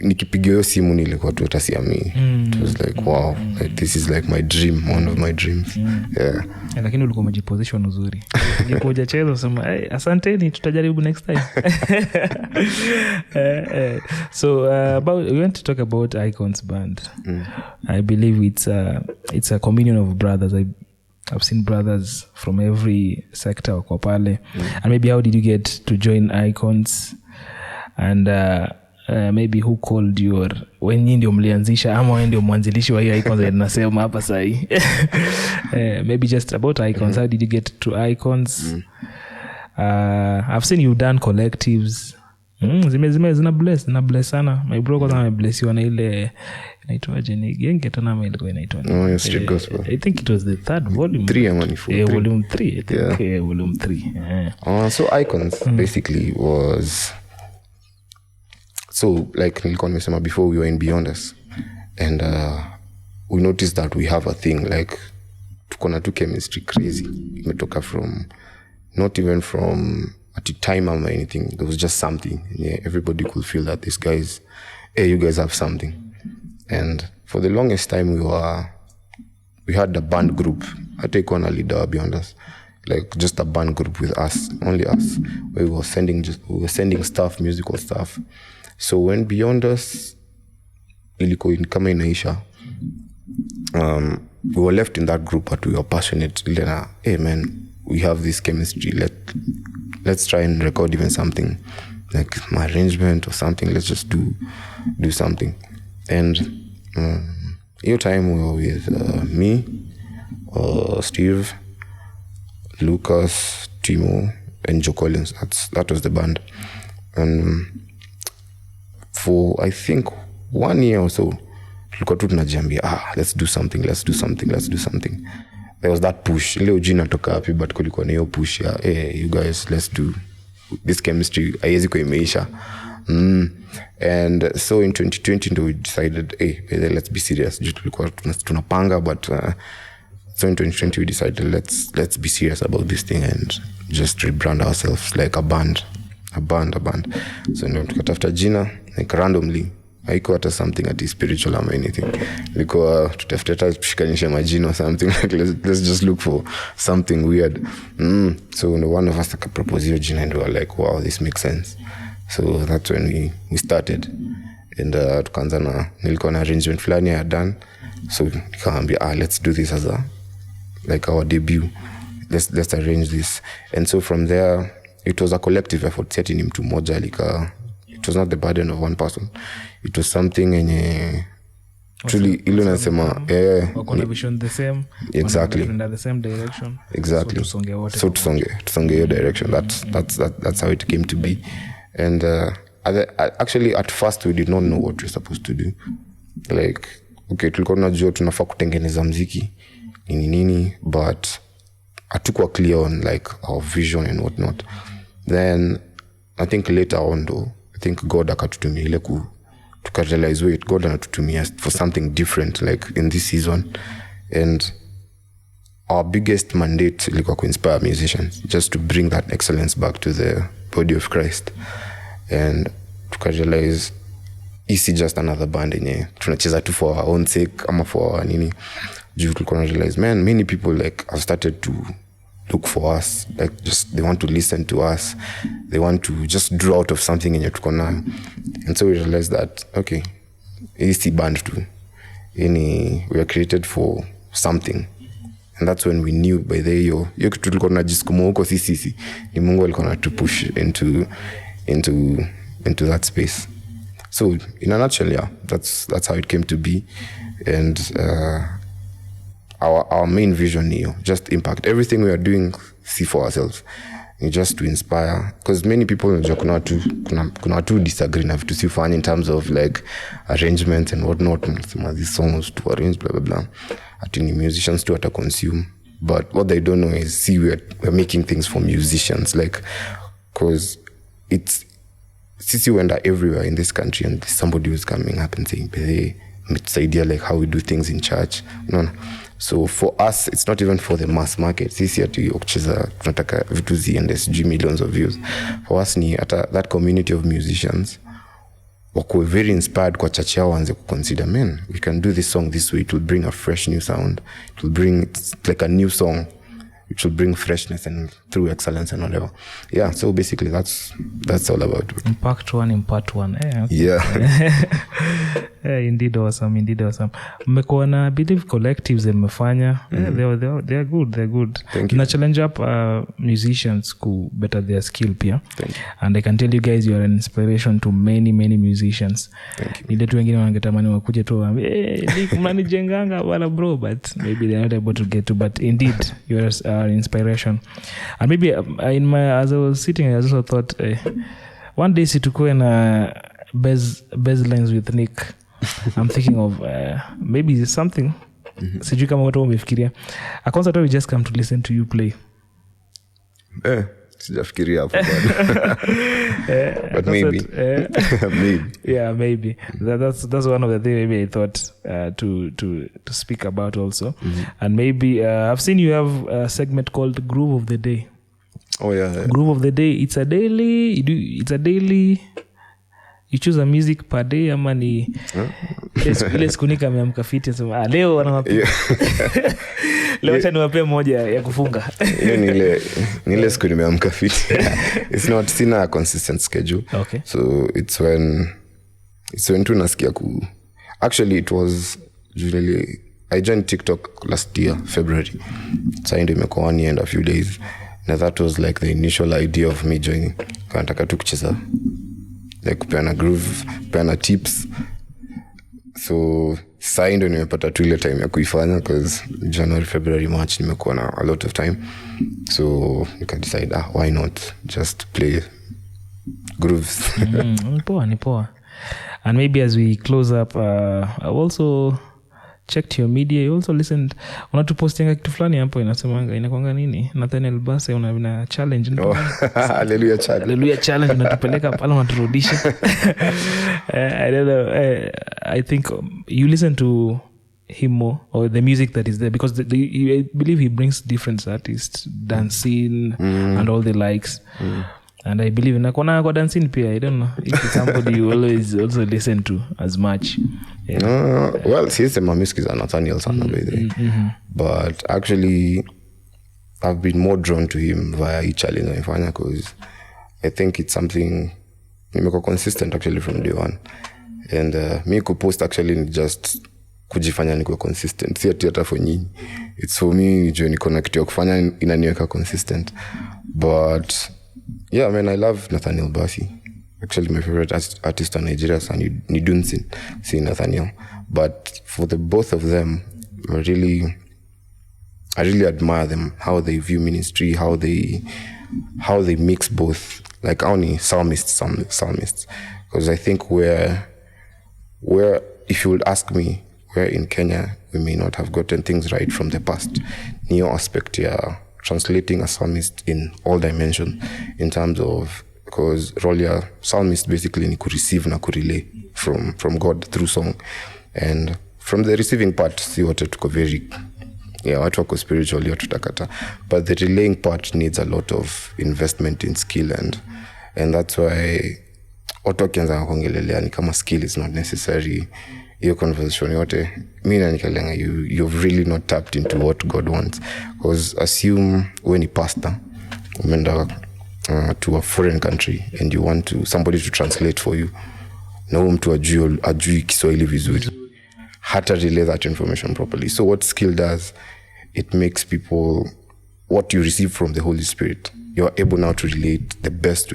nikipiga hiyo simu nilikuwa tu utasiamini. It was like wow, like this is like my dream, one of my dreams. Yeah. Lakini ulikuwa umejiposition uzuri. Ulikuwa hujacheza sema asanteni tutajaribu next time. So we want to talk about Icons band. I believe it's a communion of brothers. I've seen brothers from every sector kwa pale. And maybe how did you get to join Icons? And maybe who called you, or when ndio mlianzisha ama wewe ndio mwanzilishi wa hiyo Icons nasema hapa sahi. Maybe just about Icons. How did you get to Icons? I've seen you've done collectives. Zina bless sana. My bro kwa bless you na ile inaitwaje ni genge tena ilikuwa inaitwa. Oh, Street Gospel. I think it was the third volume. 3 ama 4. Volume 3. I think volume 3. So Icons basically was, so like nilikuwa nimesema before, we were in Beyond Us, and we noticed that we have a thing like tuko na tu chemistry crazy. Imetoka from not even from at the time or anything, there was just something. Everybody could feel that these guys, you guys have something. And for the longest time we had a band group. I take on a leader Beyond Us, like just a band group with us, only us, where we were sending stuff, musical stuff. So when Beyond Us ilikuwa kama inaisha, we were left in that group, but we were passionate. Hey man, we have this chemistry. Let's try and record even something like my arrangement or something. Let's just do something. And your time we were with me, Steve, Lucas, Timo, and Joe Collins. That was the band. And for I think 1 year or so, tulikuwa tu tunajiambia let's do something. There was that push. Leo jina toka hapi, but kulikuwa na hiyo push ya you guys, let's do this chemistry. Haiwezi kuimeisha. And so in 2020 we decided let's be serious. Tulikuwa tunapanga, but so in 2020 we decided let's be serious about this thing and just rebrand ourselves like a band. So ndio tukatafuta jina like randomly. Haiko hata something at spiritual or anything. Because tutafuta tushikanisha majina or something like let's just look for something weird. So one of us proposed your jina and we were like, wow, this makes sense. So that's when we started. And tukaanza na nilikuwa na arrangement fulani I had done. So nikaambia let's do this as like our debut. Let's arrange this. And so from there it was a collective effort. Seti ni mtu mmoja alika. It was not the burden of one person. It was something yenye truly ile nasema wako vision the same, exactly in the same direction, exactly. So tusonge your direction. That's how it came to be. And actually at first we did not know what we're supposed to do. Like okay, tulikuwa tunajua tunafaa kutengeneza muziki nini, but hatukuwa clear on like our vision and what not. Then I think later on though, I think God akatutumia ile tukarealize wait, God anatutumia for something different like in this season. And our biggest mandate ilikuwa kuinspire musicians, just to bring that excellence back to the body of Christ. And tukarealize isi just another band yenye tunacheza tu for our own sake ama for our nini. Tulikuwa realize man, many people like have started to look for us, like just they want to listen to us, they want to just draw out of something in your tukona. And so we realized that okay, it's band too. We are created for something. And that's when we knew by the hiyo kitu tulikuwa tunajisukuma huko sisi ni Mungu alikuwa anatupush into that space. So in a nutshell, yeah, that's how it came to be. And our main vision here, just impact. Everything we are doing, see for ourselves. Just to inspire, because many people kuna tu disagree na vitu si fanya in terms of like arrangements and whatnot. These songs to arrange blah blah blah. Atini musicians to ata consume, but what they don't know is see we're making things for musicians, like because it's sisi wenda everywhere in this country and somebody who's coming up and saying hey, it's idea like how we do things in church. No. So for us, it's not even for the mass market. Sisi ati kucheza tunataka vitu ziende sijui millions of views. For us ni ata that community of musicians wako very inspired kwa church yao wanze kuconsider, man, we can do this song this way. It will bring a fresh new sound. It will bring, it's like a new song. It will bring freshness and through excellence and whatever. Yeah, so basically that's all about it. Impact one. Yeah. Indeed awesome. Mmekuwa na believe collectives mmefanya. They are good. Na challenge up musicians to better their skill pia. And I can tell you guys you are an inspiration to many musicians. Nile tu wengine wangetamani wakuje tu mnanijenganga wala bro, but maybe they're not able to get to, but indeed you are inspiration. And maybe as I was sitting, I also thought one day situkue na best lines with Niqq. I'm thinking of maybe something. Sijui kama watu wamefikiria. A concert we just come to listen to you play. Sijafikiria hapo bado. But maybe. Maybe. Yeah, maybe. That's one of the things maybe I thought to speak about also. And maybe I've seen you have a segment called Groove of the Day. Oh yeah. Groove of the Day. It's a daily. You choose a music per day ama ni ile siku nika ameamka fiti sema leo wanawapiga. Leo acha niwape moja ya kufunga. Hiyo ni ile siku nimeamka fiti. It's not sina a consistent schedule. Okay. So it's when tunasikia actually it was usually I joined TikTok last year February. So ndio imekuwa 1 year and a few days. Now that was like the initial idea of me joining. Nataka tu kucheza like kupeana groove, kupeana tips. So sasa ndio nimepata tu ile time ya kuifanya, because January, February, March nimekuwa na a lot of time. So nika decide why not just play grooves. Ni poa. And maybe as we close up, I've also checked your media. You also listened, unatupostinga kitu fulani hapo inasemanga inakuanga nini Nathaniel Basse una challenge. Hallelujah challenge unatupeleka pale unaturudisha. I don't know, I think you listen to him more, or the music that is there, because I believe he brings different artists, dancing and all the likes. And I believe in kwa dancing pia. I don't know if it's somebody you always also listen to as much. Yeah. Well, he's my music is Nathaniel sana by the way. But actually I've been more drawn to him via each challenge anafanya, because I think it's something nimekuwa consistent actually from day one. And me kupost actually ni just kujifanya nikuwe consistent, si ati hata for nyinyi. It's for me nijue niko na kitu ya kufanya inaniweka consistent. But yeah, I mean, I love Nathaniel Basse. Actually, my favorite artist in Nigeria is Nidunsin, see Nathaniel. But for the both of them, I really admire them, how they view ministry, how they mix both. Like only psalmists. Because I think where if you would ask me, where in Kenya we may not have gotten things right from the past, new aspect here. Translating a psalmist in all dimensions, in terms of, because role ya psalmist basically ni receive na relay from God through song. And from the receiving part, see what tuko very, watu wako spiritually watu takata, but the relaying part needs a lot of investment in skill, and that's why watu wakianza kuongelelea ni kama skill is not necessary hiyo conversation yote mi nanikalenga you've really not tapped into what God wants. Because assume when ni pastor umeenda to a foreign country and you want somebody to translate for you, na huyo mtu ajui Kiswahili vizuri, hata relay that information properly. So what skill does, it makes people, what you receive from the Holy Spirit, you're able now to relate the best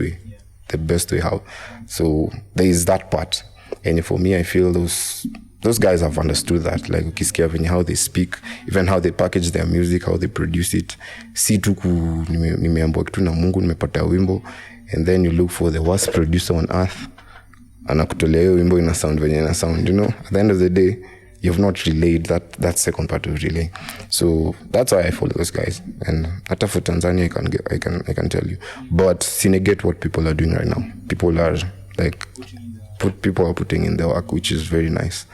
way how. So there is that part, and for me I feel those guys have understood that, like ukisikia venye how they speak, even how they package their music, how they produce it, si tu nimeambiwa kitu na Mungu, nimepata wimbo, and then you look for the worst producer on earth anakutolea hiyo wimbo ina sound venye ina sound, you know. At the end of the day you've not relayed that second part of relay. So that's why I follow those guys, and hata for Tanzania I can tell you, but sinegate what people are doing right now. People are putting in the work, which is very nice.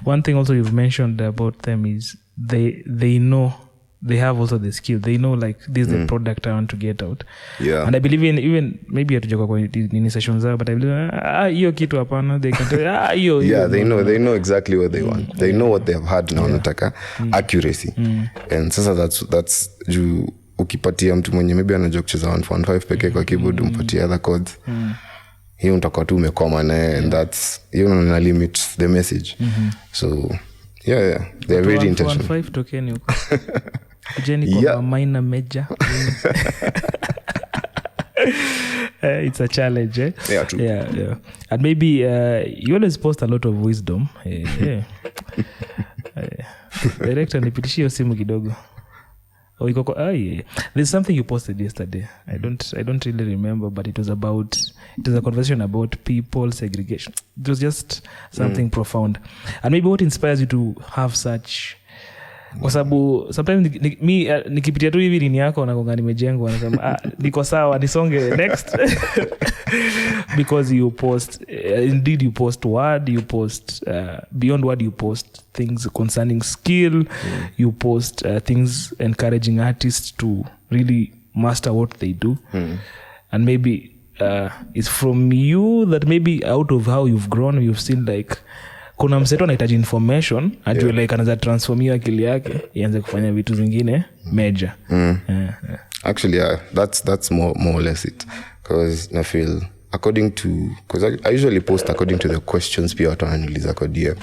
One thing also you've mentioned about them is they know, they have also the skill. They know like this is the product I want to get out. Yeah. And I believe even maybe hatujakuwa kwa nini sessions zao, but I believe hiyo kitu hapana, they can tell hiyo. Yeah, they know exactly what they want. They know what they have had na wanataka accuracy. And sasa that's juu ukipatia mtu mwenye maybe anajua kucheza 1.5 pekee kwa keyboard, umpatie other chords. Hiyo utakuwa tu umekoma naye, and that's, you know, na limit the message. So yeah, they're very intentional. 1.5 tokeni huko. Jenny kwa minor major. It's a challenge, eh? Yeah, true. Yeah. And maybe you always post a lot of wisdom. Yeah. Director, nipitishie hiyo simu kidogo. There's something you posted yesterday. I don't really remember, but it was a conversation about people segregation. It was just something profound. And maybe what inspires you to have such, kwa sababu sometimes nikipitia tu hivi nini yako nakonga nimejengwa, nasema niko sawa nisonge next. Because you post indeed you post word, you post beyond word, you post things concerning skill, you post things encouraging artists to really master what they do. And maybe it's from you that maybe out of how you've grown, you've seen like kuna mseto anahitaji information ajue like anaza transform hiyo akili yake ianze kufanya vitu zingine major. Actually that's more or less it, because I feel according to, because I usually post according to the questions pia watu wananiuliza kwa DM,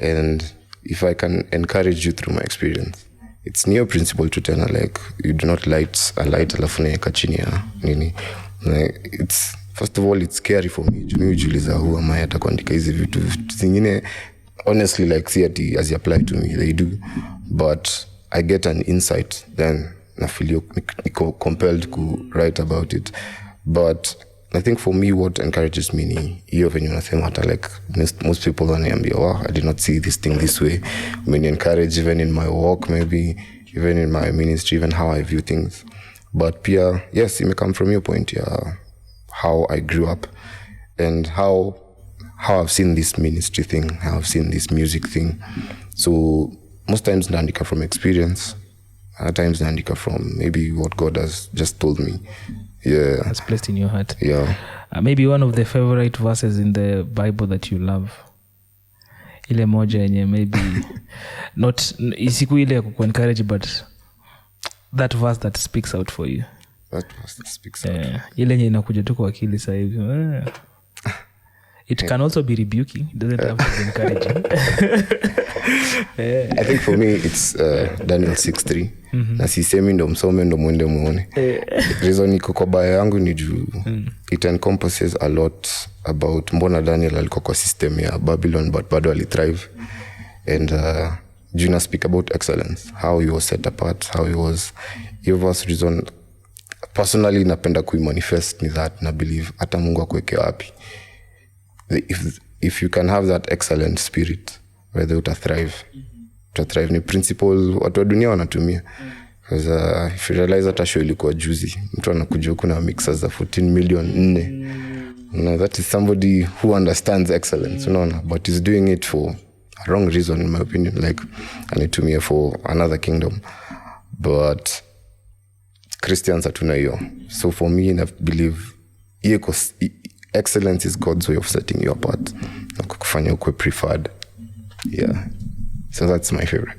and if I can encourage you through my experience, it's near principle to tell like you do not light a light alafu naeka chini ya nini, like it's, first of all it's scary for me. Mimi ujiuliza who am I hata kuandika hizi vitu zingine, honestly like see ati as you apply to me they do, but I get an insight, then I feel compelled to write about it. But I think for me what encourages me ni hiyo venye unasema hata like most people wananiambia I did not see this thing this way. Many encourage even in my work, maybe even in my ministry, even how I view things. But pia yes, it may come from your point, how I grew up and how I've seen this ministry thing, how I've seen this music thing. So most times naandika from experience, other times naandika from maybe what God has just told me. Yeah, has placed in your heart. Yeah. Maybe one of the favorite verses in the Bible that you love. Ile moja yenye maybe not isiku ile ya kuencourage, but that verse that speaks out for you. That verse that speaks out. Ile yenye inakuja tu kwa akili sasa hivi. It can also be rebuking. It doesn't have to be encouraging. I think for me it's Daniel 6:3. Na sisemi ndo msome ndo mwende muone. Reason iko kwa bio yangu ni juu it encompasses a lot about mbona Daniel alikuwa kwa system ya Babylon but bado alithrive, and Juna speak about excellence, how he was set apart, how he was reason. Personally napenda kuimanifest ni that, na believe hata Mungu akuweke wapi, if you can have that excellent spirit, whether thrive ni principle watu wa dunia wanatumia. Because if you realize that show ilikuwa juzi, mtu anakuja huku na mixers za 14 million 4. You know, that is somebody who understands excellence, you know, but is doing it for a wrong reason in my opinion, like anitumia for another kingdom. But Christians hatuna hiyo. So for me I believe excellence is God's way of setting you apart. na kukufanya ukwe preferred. Yeah, so that's my favorite.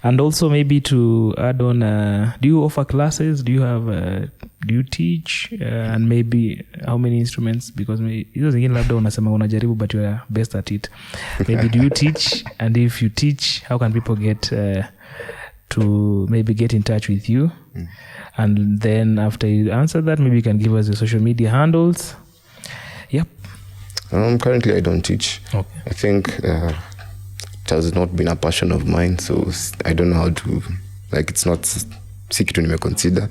And also maybe to add on, do you offer classes? Do you teach? And maybe how many instruments? Because hizo zingine labda unasema unajaribu but you are best at it. Maybe do you teach? And if you teach, how can people get to maybe get in touch with you? And then after you answer that, maybe you can give us your social media handles. Yep. Currently I don't teach. Okay. I think it has not been a passion of mine, so I don't know how to, like, it's not si kitu nimeconsider.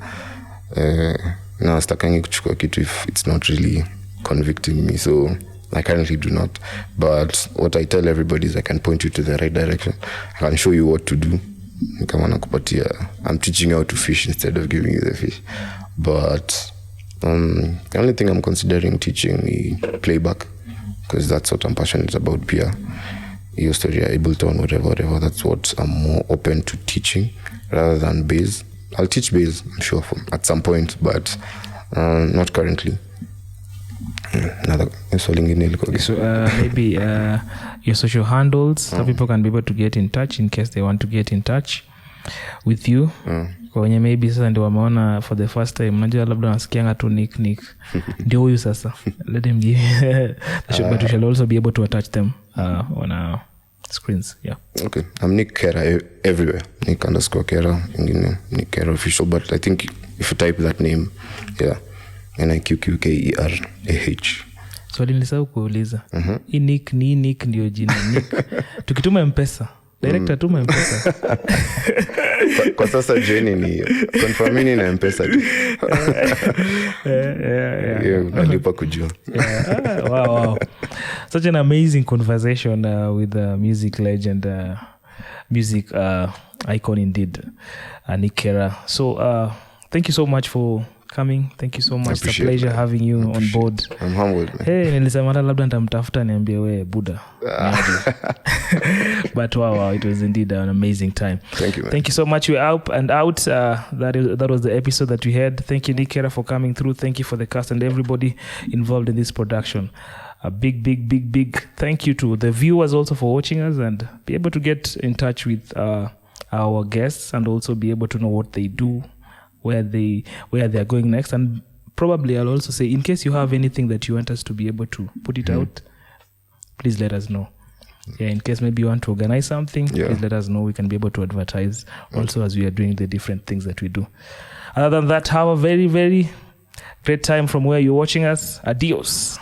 Na stakangi kuchukua kitu if it's not really convicting me, so I currently do not. But what I tell everybody is I can point you to the right direction. I can show you what to do. Kama nakupatia, I'm teaching you how to fish instead of giving you the fish. But the only thing I'm considering teaching is playback, because that's what I'm passionate about. Pia your story, Ableton, whatever. That's what I'm more open to teaching rather than bass. I'll teach bass, I'm sure, at some point, but not currently. So maybe your social handles, so people can be able to get in touch in case they want to get in touch with you. Kwa wenye maybe sasa ndio wameona for the first time, unajua labda nasikianga tu Niqq ndio huyu sasa, let them give but we shall also be able to attach them on our screens. Yeah, okay. I'm Niqq Kerah everywhere. Niqq_Kerah, Niqq Kerah official, but I think if you type that name, yeah, Niqq_Kerah. Swali nilisahau kuuliza. Hii Niqq ndio jina Niqq. Tukituma M-Pesa, director tuma M-Pesa. Kwa sasa jeni ni confirmini na M-Pesa. Yeah, nalipa kujua. Wow. Such an amazing conversation with a music legend, music icon indeed, Niqq Kerah. So thank you so much for coming. Thank you so much. It's a pleasure having you on board. I'm humbled, man. Hey, nilisema labda nitamtafuta niambie we Buddha. But wow, it was indeed an amazing time. Thank you, man. Thank you so much. We're up and out. That was the episode that we had. Thank you, Niqq Kerah, for coming through. Thank you for the cast and everybody involved in this production. A big thank you to the viewers also for watching us, and be able to get in touch with our guests and also be able to know what they do, where they are going next. And probably I'll also say, in case you have anything that you want us to be able to put it out, please let us know. Yeah, in case maybe you want to organize something, please let us know. We can be able to advertise also as we are doing the different things that we do. Other than that, have a very, very great time from where you're watching us. Adios.